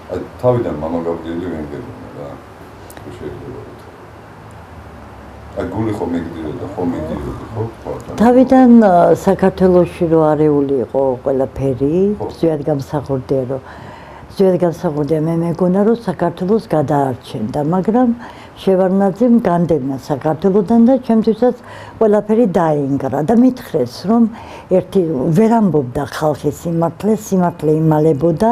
თავიდან მამა გაბრიელი ვენგერია რა. შეიძლება. გული ხომ მიგდიოდა, ხომ მიდიოდა, ხო? თავიდან საქართველოში რო არეული იყო ყველაფერი, ზუსტად გამსახურდია, მე მეგონა რომ საქართველოს გადაარჩენდა, მაგრამ შევარნაძემ განდევნა საქართველოდან და ჩემთვისაც ყველაფერი დაინგრა და მითხრეს რომ ერთი ვერ ამბობდა ხალხი სიმართლე იმალებოდა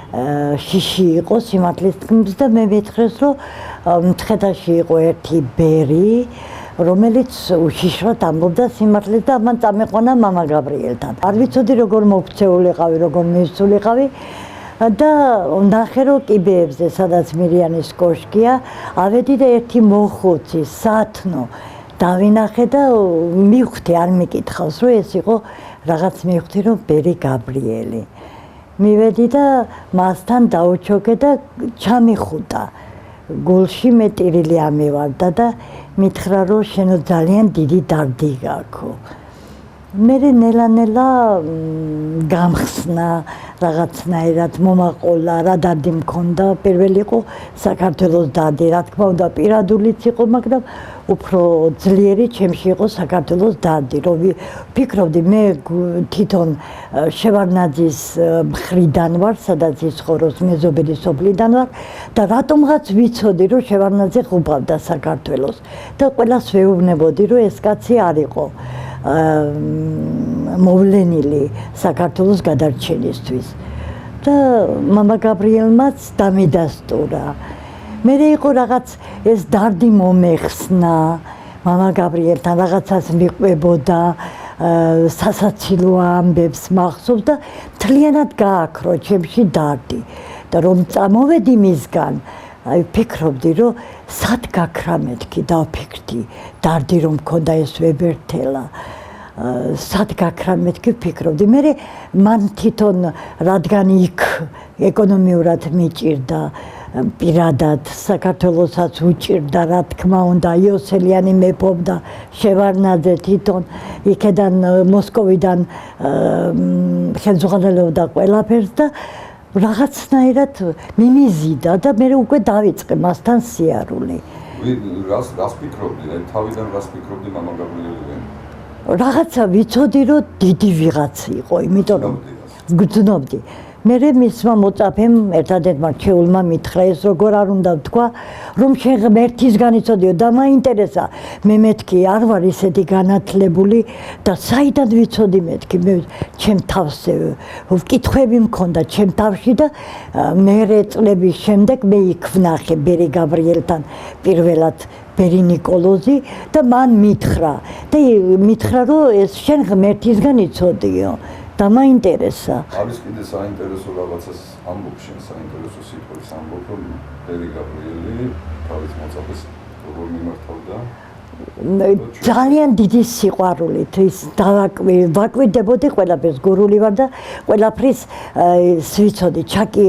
შიში იყო სიმართლის თქმის და მე მითხრეს რომ მცხეთაში იყო ერთი ბერი რომელიც უშიშრად ამბობდა სიმართლეს და მან წამეყვანა მამა გაბრიელთან. არ ვიცოდი როგორ მოქცეულიყავი, როგორ მივსულიყავი და ნახე რომ კიბეებზე სადაც მირიანის კოშკია ავედი და ერთი მოხუცი სათნო დავინახე და მივხვდი არ მიკითხავს რომ ეს იყო რაღაც მივხვდი რომ ბერი გაბრიელი. მივედი და მასთან დაუჩოქე და ჩამიხუტა. გულში მე ტირილი ამევარდა და მითხრა რომ შენო ძალიან დიდი დარდი გაქვს. მე ნელა გამხსნა რაღაცნაირად მომაყოლა რა დარდი მქონდა პირველი იყო საქართველოს დარდი რა თქმა უნდა პირადულიც იყო მაგრამ უფრო ძლიერი ჩემში იყო საქართველოს დარდი რომ ვფიქრობდი მე თვითონ შევარნაძის მხრიდან ვარ სადაც იცხოვრობს მეზობელი სოფლიდან ვარ და რატომღაც ვიცოდი რომ შევარნაძე ხუბავდა საქართველოს და ყველას ვეუბნებოდი რომ ეს კაცი არ იყო მოვლენილი საქართველოს გადარჩენისთვის და მამა გაბრიელმაც დამედასტურა. მე იყო რაღაც ეს დარდი მომეხსნა მამა გაბრიელთან რაღაცას მიყვებოდა სასაცილო ამბებს მახსოვს და მთლიანად გააქრო ჩემში დარდი და რომ წამოვედი მისგან აი ვფიქრობდი რომ სად გაქრა მეთქი დავფიქრდი დარდი რომ მქონდა ეს ვებერთელა სად გაქრა მეთქი ვფიქრობდი მე მან თვითონ რადგან იქ ეკონომიურად მიჭირდა პირადად საქართველოსაც უჭირდა რა თქმა უნდა იოსელიანი მეფობდა შევარნაძე თვითონ იქედან მოსკოვიდან ხელმძღვანელობდა ყველაფერს და რაღაცნაირად მიმიზიდა და მე უკვე დავიწყე მასთან სიარული. რას ფიქრობდი? თავიდან რას ფიქრობდი მამა გაბრიელიდან? რაღაცა ვიცოდი რომ დიდი ვიღაც იყო, იმიტომ რომ გძნობდი. მე მისმა მოწაფემ ერთადერთმა ჩეულმა მითხრა ეს როგორ არ უნდა ვთქვა რომ შენ ღმერთისგან იცოდიო და მაინტერესა მე მეთქი არ ვარ ისეთი განათლებული და საიდან ვიცოდი მეთქი მე ჩემ თავზე ვკითხვები მქონდა ჩემ თავში და მერე წლების შემდეგ მე იქ ვნახე ბერი გაბრიელთან პირველად ბერი ნიკოლოზი და მან მითხრა რომ ეს შენ ღმერთისგან იცოდიო და მაინტერესა. არის კიდე საინტერესო რაღაცას ამბობ შენ საინტერესო სიტყვის ამბობ რომ ბერი გაბრიელი თავის მოწაფეს როგორ მიმართავდა? ძალიან დიდი სიყვარულით ის ვაკვირდებოდი ყველაფერს გურული ვარ და ყველაფრის ვიცოდი ჩაკი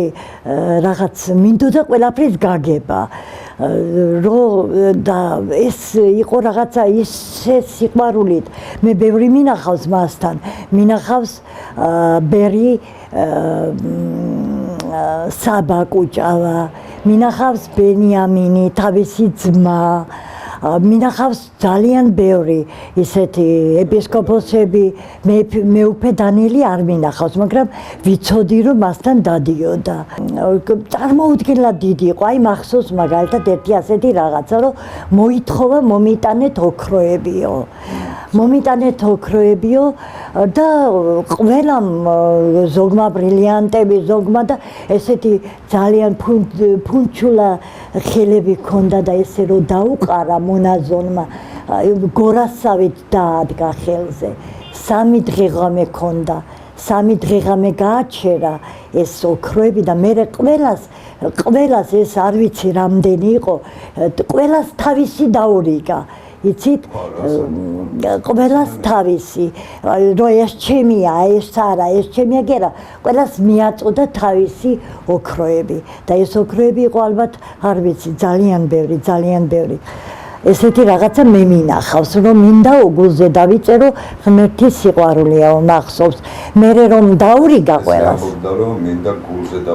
რაღაც მინდოდა ყველაფრის გაგება და ეს იყო რაღაცა ისე სიყვარულით მე ბევრი მინახავს მასთან მინახავს ბერი საბა კუჭავა მინახავს ბენიამინი თავისი ძმა მინახავს ძალიან ბევრი ისეთი ეპისკოპოსები მეუფე დანიელი არ მინახავს მაგრამ ვიცოდი რომ მასთან დადიოდა წარმოუდგენლად დიდი იყო აი მახსოვს მაგალითად ერთი ასეთი რაღაცა რომ მოითხოვა მომიტანეთ ოქროებიო და ყველამ ზოგმა ბრილიანტები ზოგმა და ესეთი ძალიან ფუნჩულა ხელები ჰქონდა და ესე რომ დაუყარა მონაზონმა გორასავით დაადგა ხელზე 3 დღეღამე ჰქონდა 3 დღეღამე გააჩერა ეს ოქროები და მე ყველას ეს არ ვიცი რამდენი იყო ყველას თავისი დაურიგა იცით ყველას თავისი რომ ეს ჩემია ეს არა ეს ჩემია გერა ყველას მიაწოდა თავისი ოქროები და ეს ოქროები იყო ალბათ არ ვიცი ძალიან ბევრი ესეთი რაღაცა მე მინახავს, რომ მინდა გულზე დავიწერო ღმერთის სიყვარულიაო მახსოვს. მე რომ დაურიგა ყველას.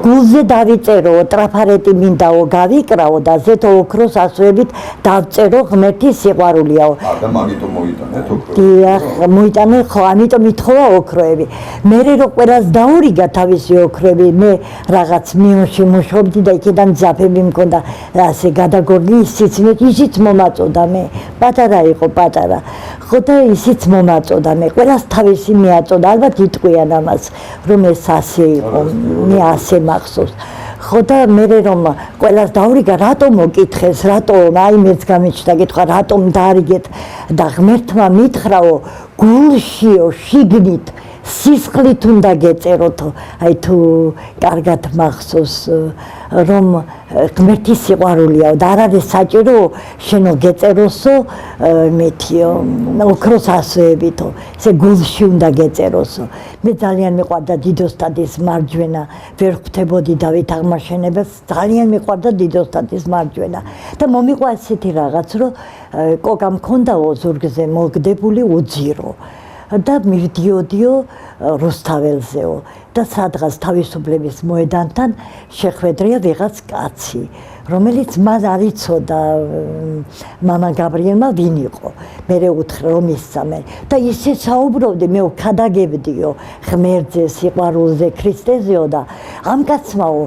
გულზე დავიწერო, ტრაფარეტი მინდაო გავიკრაო და ზეთო ოქროს ასოებით დავწერო ღმერთის სიყვარულიაო. და მაგითო მოიტანეთ ოქრო. დიახ, მოიტანე ხო, ამიტომ ითხოვა ოქროები. მე რომ ყველას დაურიგა თავისი ოქროები, მე რაღაც მიონში მუშაობდი და იქიდან ძაფები მქონდა, ასე გადაგორდი სიცნით, ისიც მომაწოდა მე. პატარა იყო, პატარა. ხო და ისიც მომაწოდა მე. ყველას თავისი მიაწოდა, ალბათ იტყვიან ამას, რომ ეს ასე იყო, მე ასე მახსოვს. ხო და მე რომ ყველას დაურიგა, რატომ მოკითხეს, რატომ აი მეც გამიჩნდა კითხვა, რატომ დაარიგეთ და ღმერთმა მითხრაო, გულშიო, შიგნით სისხლით უნდა გეწეროთო, აი თუ კარგად მახსოვს, რომ ღმერთის სიყვარულიაო და არ არის საჭირო შენო გეწეროსო მეთიო ოქროს ასოებითო, ესე გულში უნდა გეწეროსო. მე ძალიან მიყვარდა დიდოსტატის მარჯვენა, ვერ ხვდებოდი დავით აღმაშენებას, ძალიან მიყვარდა დიდოსტატის მარჯვენა და მომიყვა ესეთი რაღაც, რომ კოკა მქონდაო ზურგზე მოგდებული უძირო. და მივდიოდიო რუსთაველზეო და სადღაც თავისუფლების მოედანთან შეხვედრია ვიღაც კაცი, რომელიც მას არ იცოდა მამა გაბრიელმა ვინ იყო. მე უთხრა რომ ისწამე და ისე საუბრობდი, მე ქადაგებდიო ღმერთზე, სიყვარულზე, ქრისტეზეო და ამ კაცმაო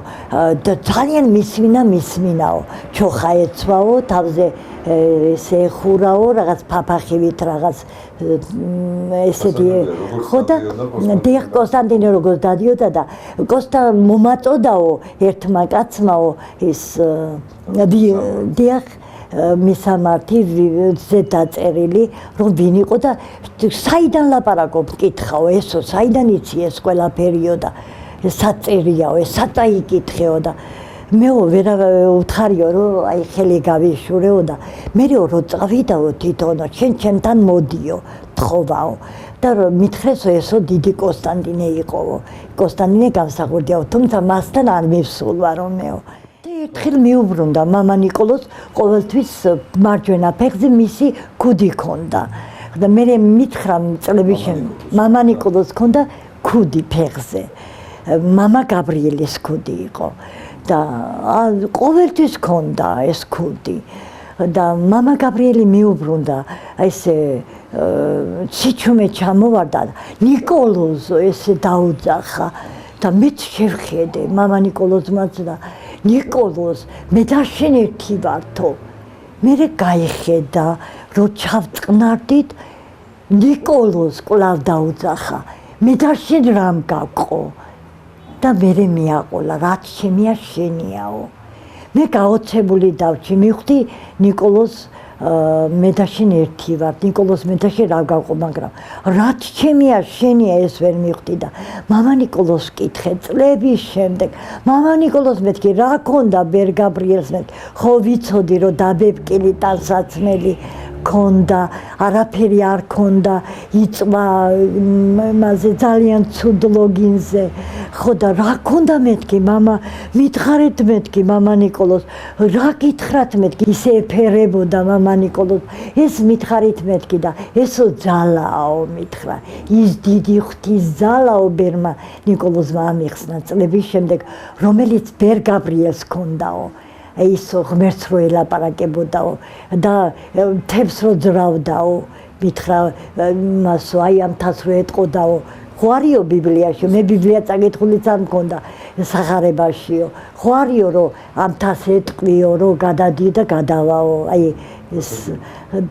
ძალიან მისმინაო, ჩოხა ეცვაო, თავზე ესე ხურაო, რაღაც ფაფახივით რაღაც ესეთი ხო და დიახ კონსტანტინე როგორც დადიოდა და კოსტა მომაწოდაო ერთმა კაცმაო ის დიახ მისამართი ზედაწერილი რომ ვინ იყო და საიდან ლაპარაკობ კითხაო ესო საიდან იცი ეს ყველაფერიო და საწერიაო ეს საწაიკითხეო და მე ვერა უთხარიო რომ აი ხელი გავიშურეო და მე რო წავიდაო თვითონო ჩემთან მოდიო თხოვაო და მითხრესო ესო დიდი კონსტანტინე იყოო კონსტანტინე გამსახურდიაო თუმცა მასთან არ მივსულვარო მეო და ერთხელ მიუბრუნდა მამა ნიკოლოს ყოველთვის მარჯვენა ფეხზე მისი ქუდი ქონდა და მე მითხრა წლების შემდეგ მამა ნიკოლოს ქონდა ქუდი ფეხზე მამა გაბრიელის ქუდი იყო და ყოველთვის ქონდა ეს ქუდი და მამა გაბრიელი მიუბრუნდა ესე სიჩუმე ჩამოვარდა ნიკოლოზო ესე დაუძახა და მეც შევხედე მამა ნიკოლოზმაც და ნიკოლოზ მე და შენ ერთი ვართო მე გაიხედა რომ ჩავწყნარდით ნიკოლოზ კვლავ დაუძახა მე და შენ რამ გაყო და მე მიაყოლა რაც შემია შენიაო მე გაოცებული დავჭი მივხვდი ნიკოლოზ მე და შენ ერთი ვარ ნიკოლოზ მე და შენ რა გავყო მაგრამ რაც შემია შენია ეს ვერ მივხვდი და მამა ნიკოლოზ კითხე წლების შემდეგ მამა ნიკოლოზ მეთქი რა ქონდა ბერ გაბრიელს მე ხო ვიცოდი რომ დაბებკილი ტანსაცმელი ქონდა არაფერი არ ქონდა იწვა მასე ძალიან ცუდ ლოგინზე ხო და რა ქონდა მეთქი მამა მითხარეთ მეთქი მამა ნიკოლოზ რა გითხრათ მეთქი ისე ეფერებოდა მამა ნიკოლოზ ეს მითხარით მეთქი და ესო ძალაო მითხრა ის დიდი ღვთის ძალაო ბერმა ნიკოლოზმა ამიხსნა წლების შემდეგ რომელიც ბერ გაბრიელს ქონდაო ისო ღმერთს რო ელაპარაკებოდაო და თებს რო ძრავდაო მითხრა მასო აი ამ თას რო ეტყოდაო ხო არისო ბიბლიაში მე ბიბლია წაკითხულიც არ მქონდა სახარებაშიო ხო არისო რომ ამ თას ეტყვიო რომ გადადიო და გადავაო აი ეს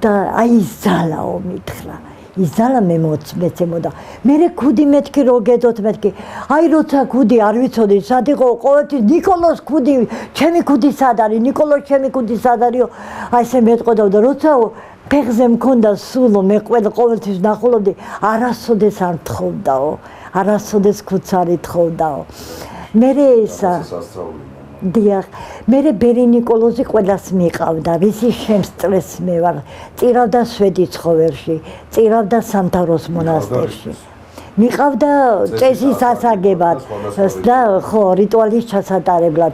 და აი ზალაო მითხრა ის ზალა მე მეცემოდა მე ქუდი მეთქი რო გედოთ მეთქი აი როცა ქუდი არ ვიცოდი სად იყო ყოველთვის ნიკოლოს ქუდი ჩემი ქუდი სად არის ნიკოლოს ჩემი ქუდი სად არისო აი ესე მეტყოდავდა როცა ფეხზე მქონდა სულო მე ყოველთვის ნახულობდი არასოდეს არ თხოვდაო არასოდეს ქუდს არ ითხოვდაო მე ესა დიახ მე ბერი ნიკოლოზი ყველას მიყავდა ვისი შემსწრეს მე ვარ წირავდა შვედი ცხოველში წირავდა სამთავროს მონასტერში მიყავდა წესის ასაგებად და ხო რიტუალის ჩასატარებლად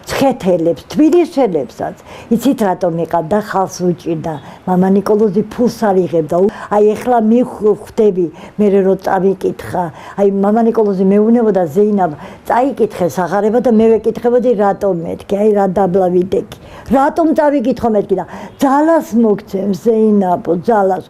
ცხეთელებს, თბილისელებსაც. იცით რატომ მიყავდა ხალხს უჭირდა. მამა ნიკოლოზი ფულს არ იღებდა. აი ეხლა მიხვდები, მე რო წავიკითხა. აი მამა ნიკოლოზი მეუბნებოდა ზეინაბ, წაიკითხე სახარება და მე ვეკითხებოდი რატომ მეთქი, აი რა დაბლა ვიდექი. რატომ წავიკითხო მეთქი და ძალას მოგცემ ზეინაბო, ძალას.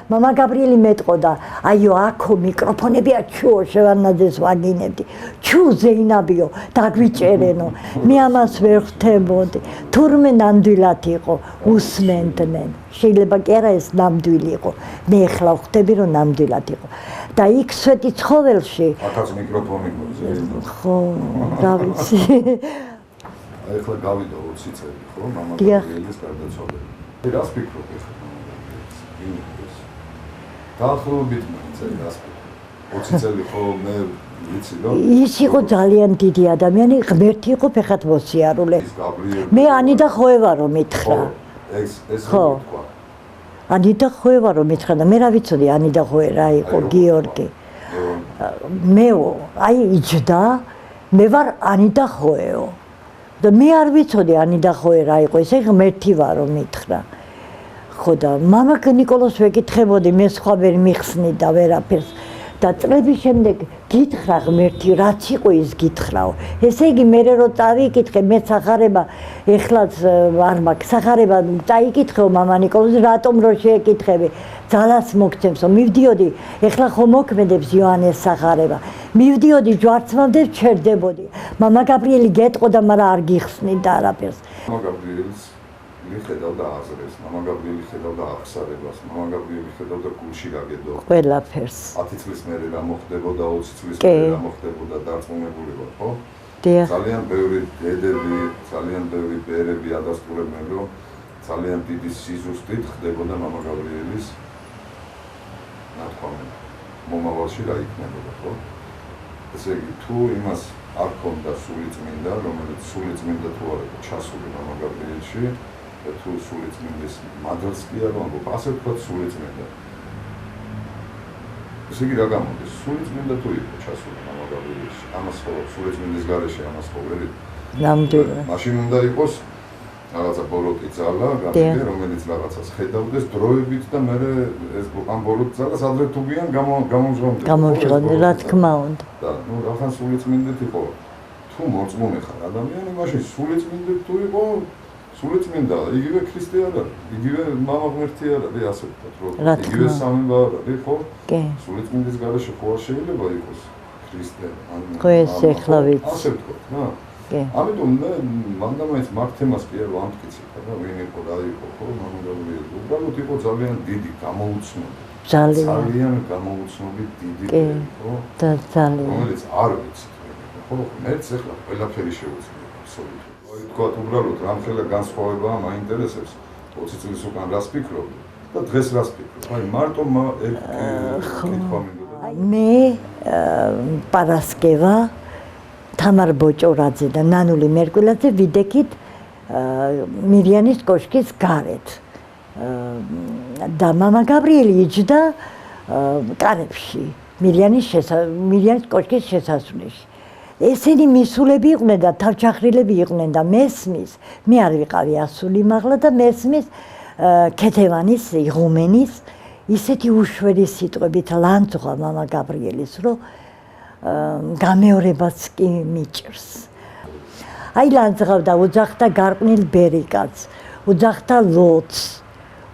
მამა გაბრიელი მეტყოდა, აიო აქო მიკროფონებია ჩუო შევარნაძეს ვაგინებდი. ჩუ ზეინაბიო, დაგვიჭერენო. მე ამას ვერ ხვდებოდი. თურმე ნამდვილად იყო, უსმენდნენ. შეიძლება კი არა ეს ნამდვილი იყო. მე ახლა ხვდები რომ ნამდვილად იყო. და იქ სვეტი ცხოველში. აქაც მიკროფონი გქონდა. ხო, რა ვიცი. აი ახლა გავიდა 20 წელი, ხო? მამა გაბრიელის გარდაცვალება. რას ფიქრობ ახლა? დაახლოებით მაინც რას ფიქრობ? 20 წელი ხო მე ვიცი რომ ის იყო ძალიან დიდი ადამიანი, ღმერთი იყო ფეხად მოსიარულე. მე ანიდა ხოევა რომ მითხრა. ეს ხო თქვა. ანიდა ხოევა რომ მითხრა და მე რა ვიცოდი ანიდა ხოე რა იყო გიორგი. მე აი იჯდა, მე ვარ ანიდა ხოეო. და მე არ ვიცოდი ანიდა ხოე რა იყო, ესე ღმერთი ვარ რომ მითხრა. ხო და მამა ნიკოლოზს ვეკითხებოდი, მე სხვა ვერ მიხსნიდა ვერაფერს და წლების შემდეგ გითხრა ღმერთი, რაც იყო ის გითხრაო. ესე იგი მე რო წავიკითხე, მე სახარება ეხლაც არ მაქვს, სახარება წაიკითხეო მამა ნიკოლოზს, რატომ რო შეეკითხები, ძალას მოგცემსო, მივდიოდი, ეხლა ხო მოქმედებს იოანეს სახარება. მივდიოდი ჯვარცმამდე ჩერდებოდი. მამა გაბრიელი გეტყოდა, მაგრამ არ გიხსნიდა არაფერს. მამა გაბრიელის ხედავდა აზრებს, მამა გაბრიელი ხედავდა აღსარებას, მამა გაბრიელი ხედავდა გულში გაგედო. ყველაფერს. 10 წლის მერე რა მოხდებოდა, 20 წლის მერე რა მოხდებოდა, დარწმუნებულება, ხო? ძალიან ბევრი დედები, ძალიან ბევრი ბერები ადასტურებენ, რომ ძალიან დიდი სიზუსტით ხდებოდა მამა გაბრიელის ნათქვამი. მომავალში რა იქნებოდა, ხო? ესე იგი, თუ იმას არ ქონდა სულიწმინდა, რომელიც სულიწმინდა თუ არ იყო ჩასული მამა გაბრიელში, თუ სულიწმინდის მადლს კი არ ვამბობ, ასე ვთქვათ სულიწმინდა. ესე იგი რა გამოდის? სულიწმინდა თუ იყო ჩასული მამა გაბრიელში, ამას ხო სულიწმინდის გარეშე ამას ხო ვერ იყო. ნამდვილად. მაშინ უნდა იყოს რაღაცა ბოლოტი ძალა, გამიგე, რომელიც რაღაცას ხედავდეს დროებით და მე ეს ამ ბოლოტ ძალას ადრე თუ გიან გამომჟღავნდეს. გამომჟღავნდეს, რა თქმა უნდა. და ნუ რახან სულიწმინდით იყო. თუ მოწმუნე ხარ ადამიანი, მაშინ სულიწმინდით თუ იყო სულიწმინდა, იგივე ქრისტე არ არის, იგივე მამა ღმერთი არ არის, ასე ვთქვათ, რომ იგივე სამება არ არის, ხო? კი. სულიწმინდის გარეშე ხო არ შეიძლება იყოს ქრისტე, ხო ეს ახლა ვიცი. ასე ვთქვათ, რა. კი. ამიტომ მე მანდამაინც მაგ თემას კი არ ვამტკიცებ, რა ვინ იყო, რა იყო, ხო, მამა გაბრიელი. უბრალოდ იყო ძალიან დიდი გამოუცნობი. ძალიან გამოუცნობი დიდი, ხო? და ძალიან. რომელიც არ ვიცი, ხო, მეც ახლა ყველაფერი შეუძლია, აბსოლუტურად. თქვა უბრალოდ რამხელა განსხვავებაა მაინტერესებს 20 წლის უკან რას ფიქრობდი და დღეს რას ფიქრობ. აი მარტო ეგ კითხვა მინდოდა. მე პარასკევა თამარ ბოჭორაძე და ნანული მერკულაძე ვიდექით მირიანის კოშკის გარეთ. და მამა გაბრიელი იჯდა კარებში მირიანის კოშკის შესასვლელში. ესენი მისულები იყვნენ და თავჩახრილები იყვნენ და მესმის, მე არ ვიყავი ასული მაღლა და მესმის ქეთევანის იღუმენის ისეთი უშვერი სიტყვებით ლანძღვა მამა გაბრიელის, რომ გამეორებაც კი მიჭრს. აი ლანძღავდა, უძახდა გარყვნილ ბერიკადს, უძახდა ლოცს,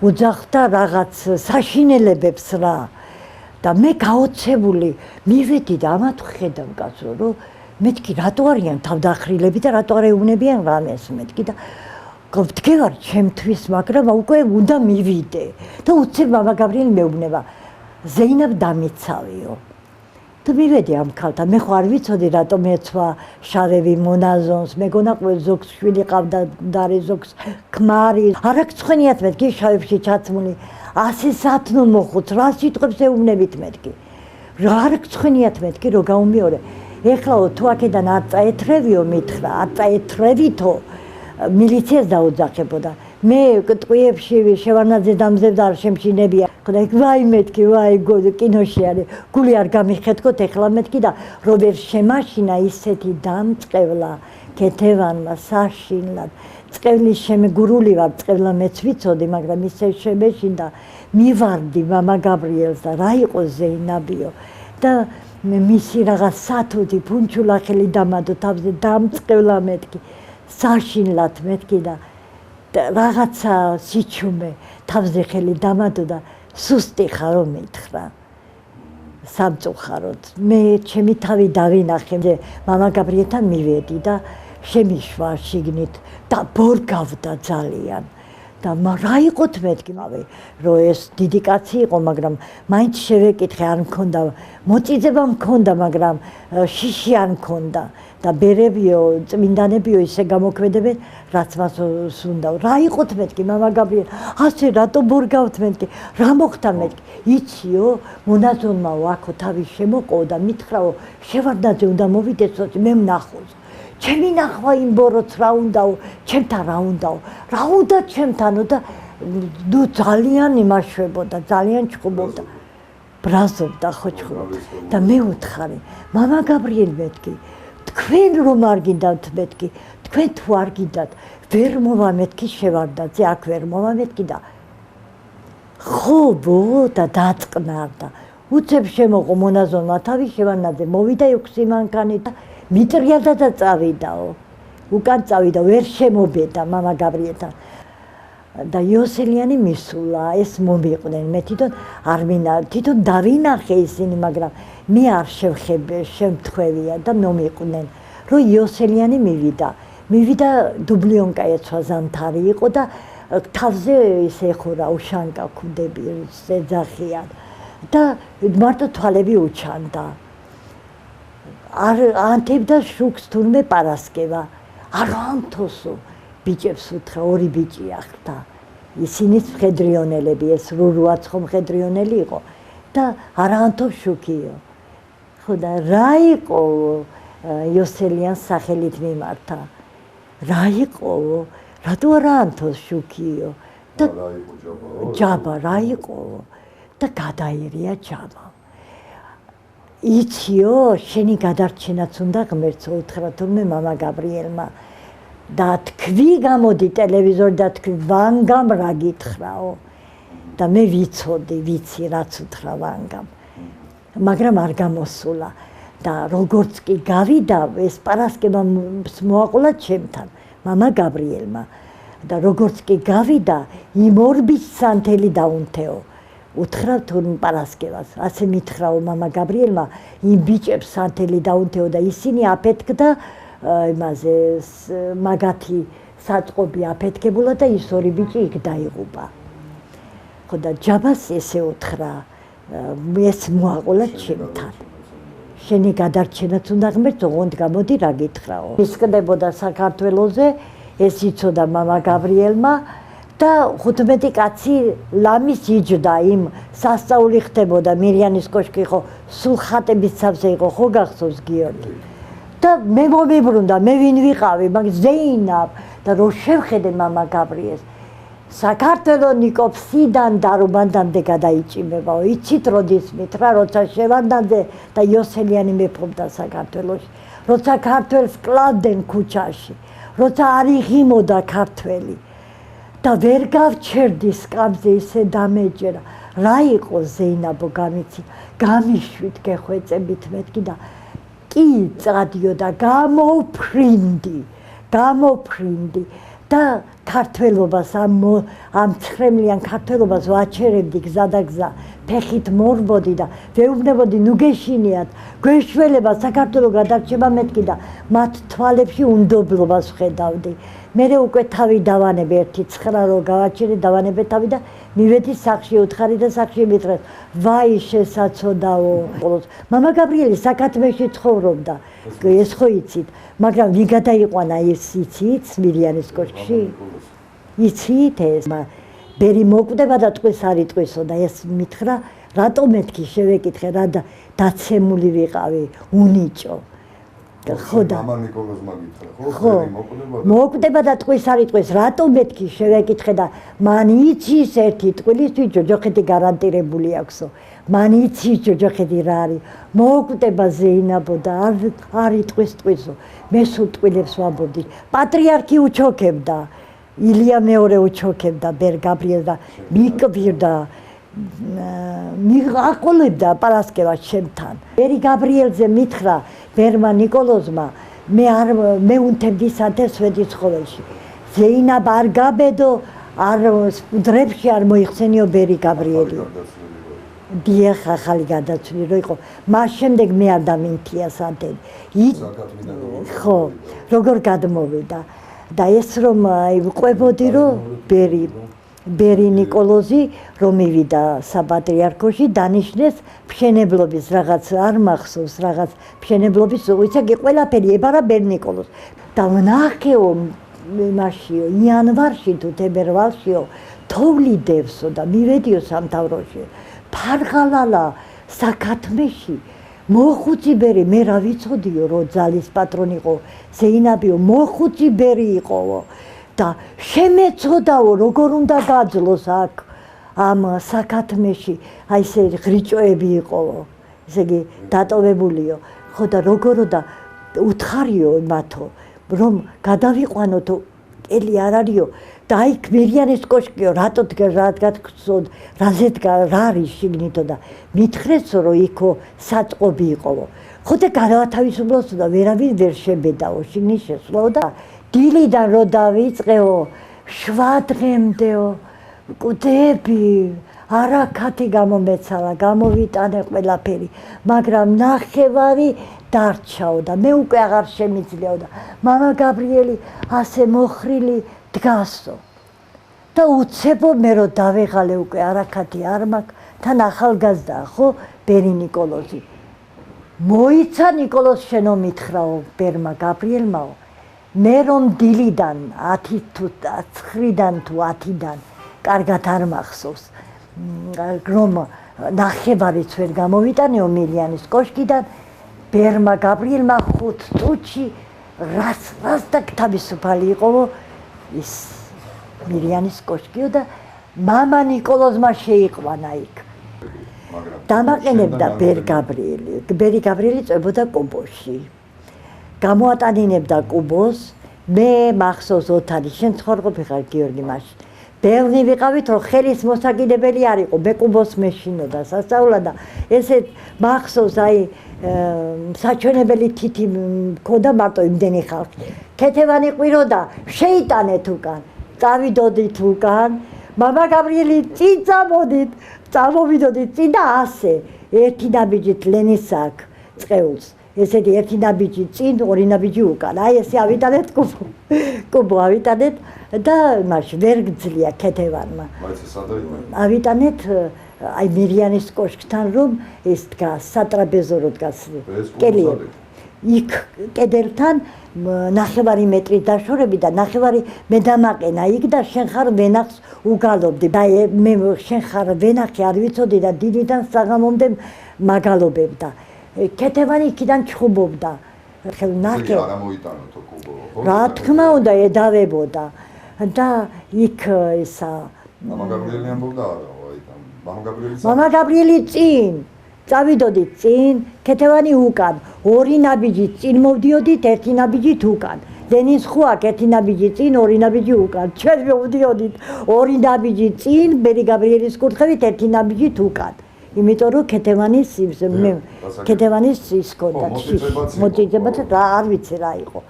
უძახდა რაღაც საშინელებებს რა. და მე გაოცებული მივედი და ამათ ხედავ კაცო, რომ მეთქი რატო არიან თავდახრილები და რატო არ ეუბნებიან რამეს მეთქი და ვდგევარ ჩემთვის, მაგრამ უკვე უნდა მივიდე და უცებ მამა გაბრიელი მეუბნება ზეინაბ დამიცავიო და მივედი ამ ქალთან. მე ხო არ ვიცოდი რატომ ეცვა შარევი მონაზონს, მეგონა ყოველ ზოგს შვილი ყავდა დარე ზოგს ქმარი, არ აქვს ცხენიათ მეთქი შავებში ჩაცმული 100 სათნო მოხუც, რა სიტყვებს ეუბნებით მეთქი, რა არ აქვს ცხენიათ მეთქი რომ გაუმეორე. ეხლაო თუ აქედან არ წაეთრევიო მითხრა, არ წაეთრევითო, მილიციას დაუძახებოდა. მე ტყვიებში შევარნაძე დამზევდა არ შემშინებია. ხოდა ვაი მეთქი, ვაი კინოში არის. გული არ გამიხეთქოთ ეხლა მეთქი და რობერ შემაშინა ისეთი დამწყევლა ქეთევანმა საშინლად. წყევლის შემეგურული ვარ, წყევლა მეც ვიცოდი, მაგრამ ისე შემეშინდა მივარდი მამა გაბრიელს და რა იყო ზეინაბიო და მისი რაღაც სათუთი ფუნჩულახელი დამადო თავზე დამწყევლა მეთქი საშინლად მეთქი და რაღაცა სიჩუმე თავზე ხელი დამადო და სუსტი ხარო მითხრა სამწუხაროდ მე ჩემი თავი დავინახე მამა გაბრიელთან მივედი და შემიშვა შიგნით და ბორგავდა ძალიან და რა იყოთ მეთქი რომ ეს დიდი კაცი იყო მაგრამ მაინც შევეკითხე არ მქონდა მოწიძება მქონდა მაგრამ შიში არ მქონდა და ბერებიო წმინდანებიო ისე გამოქმედებენ რაც მას უნდა რა იყოთ მეთქი მამა გაბრიელ ასე რატო ბორგავთ მეთქი რა მოხდა მეთქი იციო მონაზონმა აქო თავი შემოყო და მითხრაო შევარდნაძე უნდა მოვიდესო მე ვნახოს ჩემი ნახვა იმ ბოროტს რა უნდაო, ჩემთან რა უნდაო, რა უნდა ჩემთანო და ნუ ძალიან იმაშვებოდა, ძალიან ჩხუბობდა. ბრაზობდა ხო ჩხუბობდა. და მე უთხარი, მამა გაბრიელ მეთქი, თქვენ რომ არ გინდათ მეთქი, თქვენ თუ არ გინდათ, ვერ მოვა მეთქი შევარდნაძე, აქ ვერ მოვა მეთქი და ხო ბო და დაწყნარდა. უცებ შემოყო მონაზონმა თავი შევარდნაძე მოვიდა 6 მანქანი და მიტრიალდა და წავიდაო. უკან წავიდა, ვერ შემობედა მამა გაბრიელთან. და იოსელიანი მისულა, ეს მომიყვნენ. მე თვითონ არ თვითონ დავინახე ისინი, მაგრამ მე არ შემთხვევია და მომიყვნენ. რომ იოსელიანი მივიდა დუბლიონკა ეცვა ზამთარი იყო და თავზე ისე ხურა უშანკა ქუდები ეძახიან და მარტო თვალები უჩანდა. არ ანთებდა შუქს თურმე პარასკევა არ ამთოსო ბიჭებს უთხრა ორი ბიჭი ახდა ისინიც მხედრიონელები ეს რურუაც ხომ მხედრიონელი იყო და არ ამთოს შუქიო ხო და რა იყო იოსელიანს სახელით მიმართა რა იყო რატო არ ამთოს შუქიო და ჯაბა რა იყო და გადაერია ჯაბა იციო, შენი გადარჩენაც უნდა ღმერთს უთხრა თურმე მამა გაბრიელმა და თქვი გამოდი ტელევიზორ და თქვი ვანგამ რა გითხრაო და მე ვიცი რაც უთხრა ვანგამ მაგრამ არ გამოსულა და როგორც კი გავიდა ეს პარასკევა მოაყოლა ჩემთან მამა გაბრიელმა და როგორც კი გავიდა იმ ორბის სანთელი დაუნთეო უთხრა თურმე პარასკევას ასე მითხრაო მამა გაბრიელმა იმ ბიჭებს სანთელი დაუნთეო და ისინი აფეთქდა იმაზე მაგათი საწყობი აფეთქებულა და ის ორი ბიჭი იქ დაიღუპა ხო და ჯაბას ესე უთხრა ეს მოაყოლა ჩემთან შენი გადარჩენაც უნდა ღმერთს ოღონდ გამოდი რა გითხრაო ისკდებოდა საქართველოზე ეს იცოდა მამა გაბრიელმა და 15 კაცი ლამის იჯდა იმ სასწაული ხდებოდა მირიანის კოშკი ხო სულ ხატების ცავზე იყო ხო გახსოვს გიორგი და მე მომიბრუნდა მე ვინ ვიყავი მაგ ზეინაბ და რო შევხედე მამა გაბრიელს საქართველო ნიკოფსიდან დარუბანდამდე გადაიჭიმებაო იცით როდის მითხრა როცა შევარდნაძე და იოსელიანი მეფობდა საქართველოში როცა ქართველს კლავდნენ ქუჩაში როცა არ იღიმოდა ქართველი და ვერ გავჩერდი სკამზე ისე დამეჯერა რა იყო ზეინაბო გამიცი გამიშვით გეხვეწებით მეთქი და კი წადიო და გამოფრინდი და ქართველობას ამ ცხრემლიან ქართველობას ვაჩერებდი გზა და გზა ფეხით მორბოდი და ვეუბნებოდი ნუ გეშინიათ გვეშველება საქართველო გადარჩება მეთქი და მათ თვალებში უნდობლობას ვხედავდი მერე უკვე თავი დავანებ 1-9 რო გავაჩერე დავანებე თავი და მივედი სახლში უთხარი და სახლში მითხრეს ვაი შესაძოდაო მამა გაბრიელი საქართველოში ცხოვრობდა ეს ხო იცით მაგრამ ვინ გადაიყვანა ეს იცით მირიანის კოშკში იცით ეს ბერი მოკვდება და ტყვის არ იტყვისო და ეს მითხრა რატო მეთქი შევეკითხე რა და დაცემული ვიყავი უნიჭო ხო და მამა ნიკოლოზმა გითხრა, ხო მოკვდება და ტყვის არ იტყვის, რატო მეთქი შევეკითხე და მან იცის ერთი ტყვილისთვის ჯოჯოხეთი გარანტირებული აქვსო. მან იცის ჯოჯოხეთი რა არის. მოკვდება ზეინაბო და არ იტყვის ტყვისო. მე სულ ტყვილებს ვამბობდი. პატრიარქი უჩოქებდა. ილია მეორე უჩოქებდა ბერ გაბრიელს და მიკვირდა აყოლებდა პარასკევას ჩემთან. ბერი გაბრიელზე მითხრა ბერმა ნიკოლოზმა მე უნთებდი სათესვედი ცხოველში. ზეინაბ არ გაბედო, არ დრებში არ მოიხსენიო ბერი გაბრიელი. დიახ, ახალი გადაცვლილი რო იყო. მას შემდეგ მე არ დამინთია სანდელი. ხო, როგორ გადმოვიდა. და ეს რომ ყვებოდი რომ ბერი ნიკოლოზი რომ მივიდა საპატრიარქოში დანიშნეს მშენებლობის რაღაც არ მახსოვს რაღაც მშენებლობის უცაგი ყველაფერი ებარა ბერ ნიკოლოზს და ვნახეო იმაშიო იანვარში თუ თებერვალშიო თოვლიდევსო და მივედიო სამთავროში ფარღალალა საკათმეში მოხუცი ბერი მე რა ვიცოდიო რომ ძალის პატრონი იყო ზეინაბიო მოხუცი ბერი იყოო და შემეცოდაო როგორ უნდა გაძლოს აქ ამ საკათმეში აი ესე ღრიჭოები იყოო ესე იგი დატოვებულიო ხო და როგორო და უთხარიო მათო რომ გადავიყვანოთო ელი არ არისო და აი მერიანის კოშკიო რატო რაზეთ რა არის შიგნითო და მითხრესო რომ იქო საწყობი იყოო ხო და გადავათავისუფლოსო და ვერავინ ვერ შებედაო შიგნის შესვლაო და დილიდან რო დავიწყეო 7 დღემდეო კუდები არაქათი გამომეცალა გამოვიტანე ყველაფერი მაგრამ ნახევარი დარჩაო და მე უკვე აღარ შემიძლიაო და მამა გაბრიელი ასე მოხრილი დგასო და უცებო მე რო დავეღალე უკვე არაქათი არ მაქვს თან ახალგაზრდაა ხო ბერი ნიკოლოზი მოიცა ნიკოლოზ შენო მითხრაო ბერმა გაბრიელმაო მე რომ დილიდან 10 თუ 9-დან თუ 10-დან კარგად არ მახსოვს რომ ნახევარიც ვერ გამოვიტანეო მილიანის კოშკიდან ბერმა გაბრიელმა 5 წუთში რას და თავისუფალი იყოო ის მილიანის კოშკიო და მამა ნიკოლოზმა შეიყვანა იქ დამაყენებდა ბერი გაბრიელი წვებოდა კუბოში გამოატანინებდა კუბოს მე მახსოვს ოთარი შენ ცხოვრყოფი ხარ გიორგი მაშინ ბევრი ვიყავით რომ ხელის მოსაგიდებელი არ იყო მე კუბოს მეშინოდა სასწაულად და ესეთ მახსოვს აი საჩვენებელი თითი მქონდა მარტო იმდენი ხალხი ქეთევანი ყვიროდა შეიტანეთ უკან წავიდოდით უკან მამა გაბრიელი წინ წამოვიდოდით წინ და ასე ერთი ნაბიჯით ლენის აქ წყეულს ესეთი ერთი ნაბიჯი წინ ორი ნაბიჯი უკან აი ესე ავიტანეთ კუბო ავიტანეთ და მაშინ ვერ გძლია ქეთევანმა ავიტანეთ აი მირიანის კოშკთან რომ ეს დგას სატრაპეზო რო დგას კელიები იქ კედელთან 9 მეტრის დაშორები და 9 მე დამაყენა იქ და შენ ხარ ვენახს უგალობდი და მე შენ ხარ ვენახი არ ვიცოდი და დილიდან საღამომდე მაგალობებდა ქეთევანი იქიდან ჩხუბობდა ნახე არა მოიტანოთო კუბო რა თქმა უნდა ედავებოდა და იქ ისა მამა გაბრიელი ამბობდა არა მამა გაბრიელი წინ წავიდოდით წინ ქეთევანი უკან ორი ნაბიჯი წინ მოვდიოდით ერთი ნაბიჯით უკან ლენის ხო აქ ერთი ნაბიჯი წინ ორი ნაბიჯი უკან ჩვენ მოვდიოდით ორი ნაბიჯი წინ ბერი გაბრიელის კურთხევით ერთი ნაბიჯით უკან იმიტომ რომ ქეთევანის ის ქონდა მოწიწებაც რა არ ვიცი რა იყო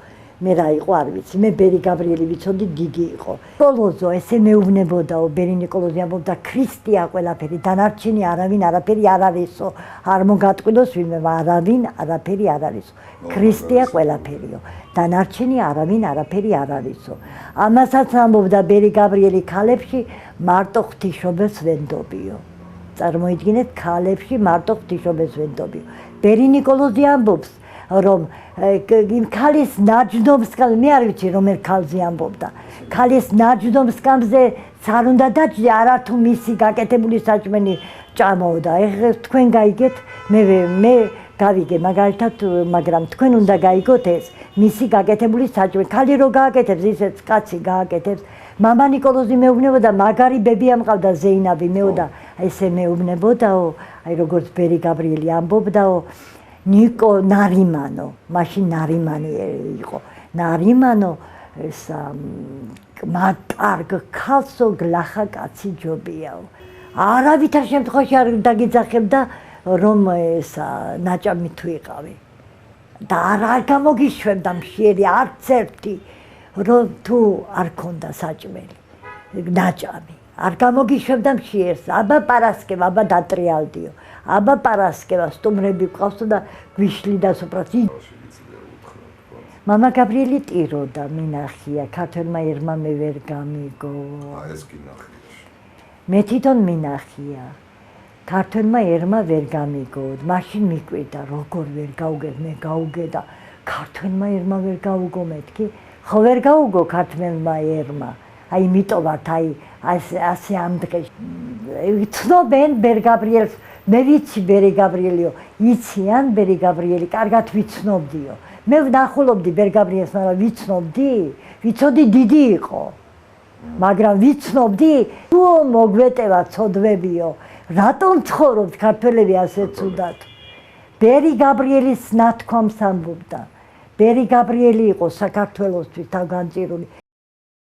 მე რა იყო არ ვიცი მე ბერი გაბრიელი ვიცოდი დიდი იყო ბოლოზო ესე მეუბნებოდაო ბერი ნიკოლოზი ამბობდა ქრისტია ყველაფერი დანარჩენი არავინ არაფერი არ არისო არ მოგატყიდოს ვინმე არავინ არაფერი არ არისო ქრისტია ყველაფერიო დანარჩენი არავინ არაფერი არ არისო ამასაც ამბობდა ბერი გაბრიელი ქალებში მარტო ღვთისმშობელს ვენდობიო წარმოიდგინეთ ქალებში მარტო ღვთისმშობელს ვენდობიო ბერი ნიკოლოზი ამბობს რომ იმ ქალის ნაჯდომსკამზე მე არ ვიცი რომელ ქალზე ამბობდა ქალის ნაჯდომსკამზე არ უნდა დაჭრა არა თუ მისი გაკეთებული საჭმელი ჭამოდა ეხლა თქვენ გაიგეთ მე გავიგე მაგალითად, მაგრამ თქვენ უნდა გაიგოთ ეს მისი გაკეთებული საჭმელი. ქალი რო გააკეთებს, ისეც კაცი გააკეთებს. მამა ნიკოლოზი მეუბნებოდა, მაგარი ბები ამყავდა ზეინაბი მეოდა, ესე მეუბნებოდაო, აი როგორც ბერი გაბრიელი ამბობდაო, ნიკო ნარიმანო, მაშინ ნარიმანი იყო. ნარიმანო ესა მაგ ქალსო გლახა კაცი ჯობიაო. არავითარ შემთხვევაში არ დაგიძახებდა რომ ესა ნაჭამი თუ იყავი. და არ გამოგიშვებდა მშიერი არც ერთი რომ თუ არ ქონდა საჭმელი ნაჭამი. არ გამოგიშვებდა მშიერს. აბა პარასკევა, აბა დატრიალდიო. აბა პარასკევა სტუმრები ყავსო და გვიშლიდა სოფრას. მამა გაბრიელი ტიროდა, მინახია, ქართველმა ერმა მე ვერ გამიგო. ეს კი ნახია. მე თვითონ მინახია. ქართველმა ერმა ვერ გამიგო. მაშინ მიკვირდა, როგორ ვერ გაუგებ, მე გაუგე და ქართველმა ერმა ვერ გაუგო მეთქი. ხო ვერ გაუგო ქართველმა ერმა. აი იმიტომ ვართ, აი ასე ამ დღეს ცნობენ ბერი გაბრიელს, მე ვიცი ბერი გაბრიელიო, იციან ბერი გაბრიელი, კარგად ვიცნობდიო. მე ვნახულობდი ბერი გაბრიელს, მაგრამ ვიცნობდი, ვიცოდი დიდი იყო. მაგრამ ვიცნობდი, თუ მოგვეტევა ცოდვებიო, რატომ ცხოვრობთ ქართველები ასე ცუდად? ბერი გაბრიელის ნათქვამს ამბობდა. ბერი გაბრიელი იყო საქართველოსთვის თავგანწირული.